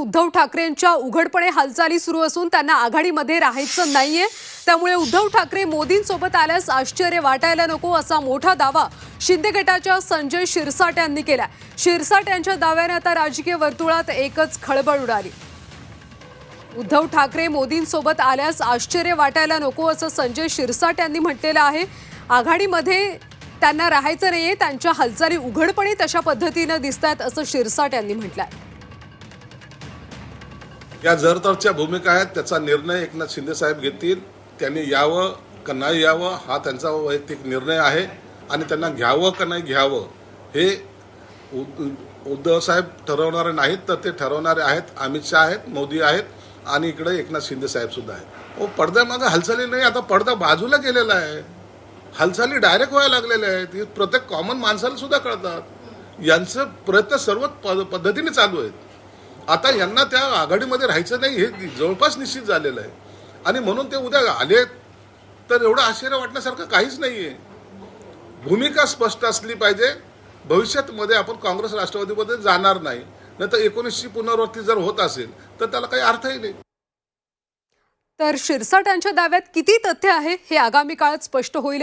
उद्धव ठाकरेंच्या उघडपणे हालचाली सुरू असून त्यांना आघाडीमध्ये राहायचं नाहीये। त्यामुळे उद्धव ठाकरे मोदींसोबत आल्यास आश्चर्य वाटायला नको असा मोठा दावा शिंदे गटाच्या संजय शिरसाट यांनी केला। शिरसाट यांच्या दाव्याने आता राजकीय वर्तुळात एकच खळबळ उडाली। उद्धव ठाकरे मोदींसोबत आल्यास आश्चर्य वाटायला नको असं संजय शिरसाट यांनी म्हटलेलं आहे। आघाडीमध्ये त्यांना राहायचं नाहीये, त्यांच्या हालचाली उघडपणे तशा पद्धतीने दिसतात असं शिरसाट यांनी म्हटलंय। या जरतरच्या भूमिका आहेत, त्याचा निर्णय एकनाथ शिंदे साहेब घेतील। त्यांनी यावं का नाही यावं हा त्यांचा वैयक्तिक निर्णय आहे आणि त्यांना घ्यावं का नाही घ्यावं हे उद्धव साहेब ठरवणारे नाहीत, तर ते ठरवणारे आहेत अमित शहा आहेत, मोदी आहेत आणि इकडे एकनाथ शिंदे साहेब सुद्धा आहेत। पडद्यामागे हालचाली नाही, आता पडदा बाजूला गेलेला आहे, हालचाली डायरेक्ट व्हायला लागलेल्या आहेत। प्रत्येक कॉमन माणसाला सुद्धा कळतात। यांचे प्रयत्न सर्व पद्धतीने चालू आहेत। आता यांना त्या आघाडीमध्ये राहायचं नाही हे जवळपास निश्चित झालेलं आहे आणि म्हणून ते उद्या आले तर एवढं आश्चर्य वाटण्यासारखं काहीच नाहीये। भूमिका स्पष्ट असली पाहिजे। भविष्यामध्ये आपण काँग्रेस राष्ट्रवादीमध्ये जाणार नाही, नाहीतर 19ची पुनरावृत्ती जर होत असेल तर त्याला काही अर्थही नाही। तर शिरसाट यांच्या दाव्यात किती तथ्य आहे हे आगामी काळात स्पष्ट होईल।